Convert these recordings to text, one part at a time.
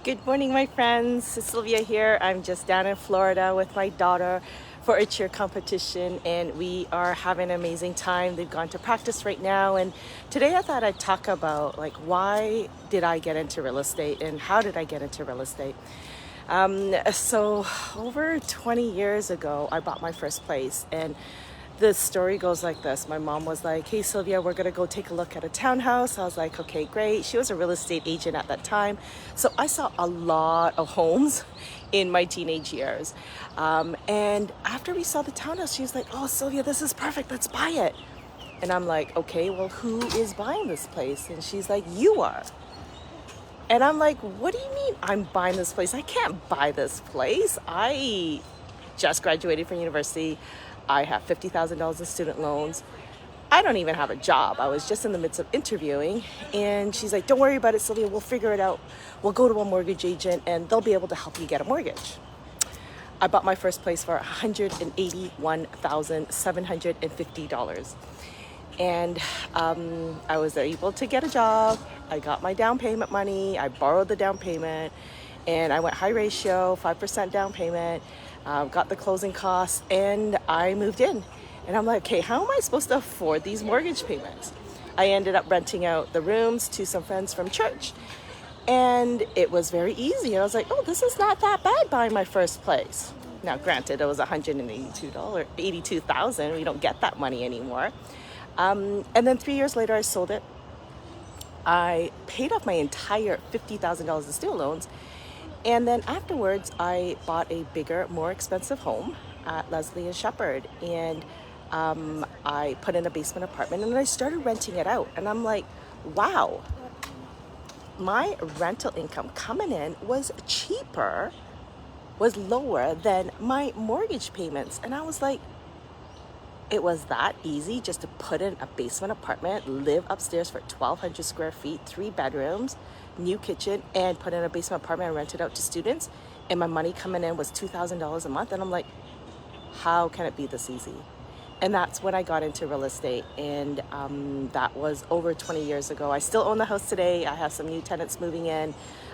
Good morning, my friends. Sylvia here. I'm just down in Florida with my daughter for a cheer competition, and we are having an amazing time. They've gone to practice right now, and today I thought I'd talk about why did I get into real estate and how did I get into real estate. So over 20 years ago, I bought my first place, and the story goes like this. My mom was like, "Hey, Sylvia, we're going to go take a look at a townhouse." I was like, "Okay, great." She was a real estate agent at that time. So I saw a lot of homes in my teenage years. And after we saw the townhouse, she was like, "Oh, Sylvia, this is perfect. Let's buy it." And I'm like, "Okay, well, who is buying this place?" And she's like, "You are." And I'm like, "What do you mean I'm buying this place? I can't buy this place. I just graduated from university. I have $50,000 in student loans. I don't even have a job. I was just in the midst of interviewing." And she's like, "Don't worry about it, Sylvia. We'll figure it out. We'll go to a mortgage agent and they'll be able to help you get a mortgage." I bought my first place for $181,750. And I was able to get a job. I got my down payment money. I borrowed the down payment, and I went high ratio, 5% down payment, got the closing costs, and I moved in. And I'm like, "Okay, how am I supposed to afford these mortgage payments?" I ended up renting out the rooms to some friends from church, and it was very easy. And I was like, "Oh, this is not that bad buying my first place." Now, granted, it was $182,000. We don't get that money anymore. And then 3 years later, I sold it. I paid off my entire $50,000 in student loans. And then afterwards, I bought a bigger, more expensive home at Leslie and Shepherd. And I put in a basement apartment and I started renting it out. And I'm like, wow, my rental income coming in was cheaper, was lower than my mortgage payments. And I was like, it was that easy just to put in a basement apartment, live upstairs for 1,200 square feet, 3 bedrooms, new kitchen, and put in a basement apartment and rent it out to students. And my money coming in was $2,000 a month. And I'm like, how can it be this easy? And that's when I got into real estate. And that was over 20 years ago. I still own the house today. I have some new tenants moving in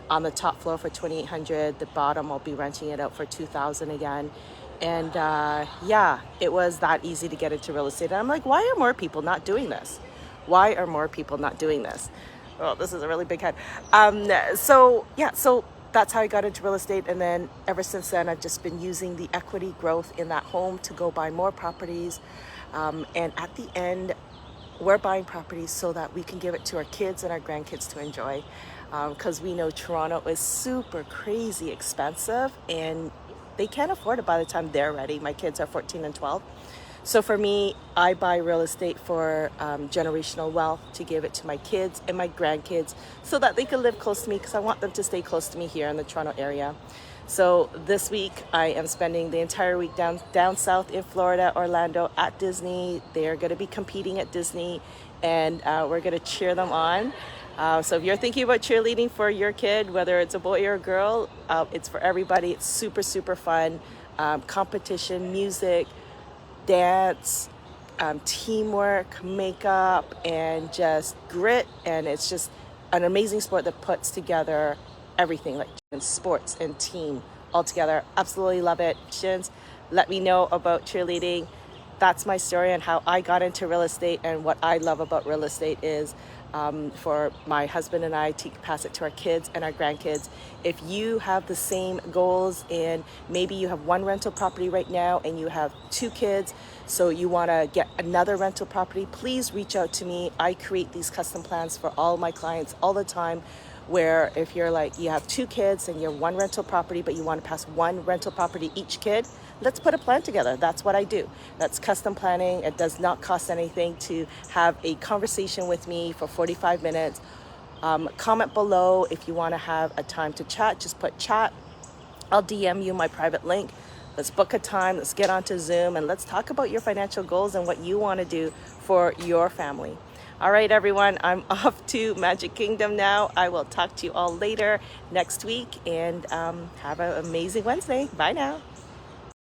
on the top floor for $2,800. The bottom, I'll be renting it out for $2,000 again. And yeah, it was that easy to get into real estate. And I'm like, why are more people not doing this? Why are more people not doing this? Oh, this is a really big head. So that's how I got into real estate. And then ever since then, I've just been using the equity growth in that home to go buy more properties. And at the end, we're buying properties so that we can give it to our kids and our grandkids to enjoy. Because we know Toronto is super crazy expensive and they can't afford it by the time they're ready. My kids are 14 and 12. So for me, I buy real estate for generational wealth to give it to my kids and my grandkids so that they can live close to me, because I want them to stay close to me here in the Toronto area. So this week, I am spending the entire week down south in Florida, Orlando, at Disney. They are going to be competing at Disney, and we're going to cheer them on. So if you're thinking about cheerleading for your kid, whether it's a boy or a girl, it's for everybody. It's super, super fun. Competition, music, dance, teamwork, makeup, and just grit. And it's just an amazing sport that puts together everything, like sports and team all together. Absolutely love it. Let me know about cheerleading. That's my story on how I got into real estate, and what I love about real estate is for my husband and I to pass it to our kids and our grandkids. If you have the same goals, and maybe you have one rental property right now and you have 2 kids, so you want to get another rental property, please reach out to me. I create these custom plans for all my clients all the time, where if you're like, you have 2 kids and you have 1 rental property, but you want to pass 1 rental property each kid, let's put a plan together. That's what I do. That's custom planning. It does not cost anything to have a conversation with me for 45 minutes. Comment below if you want to have a time to chat. Just put chat. I'll DM you my private link. Let's book a time. Let's get onto Zoom and let's talk about your financial goals and what you want to do for your family. All right, everyone, I'm off to Magic Kingdom now. I will talk to you all later next week, and have an amazing Wednesday. Bye now.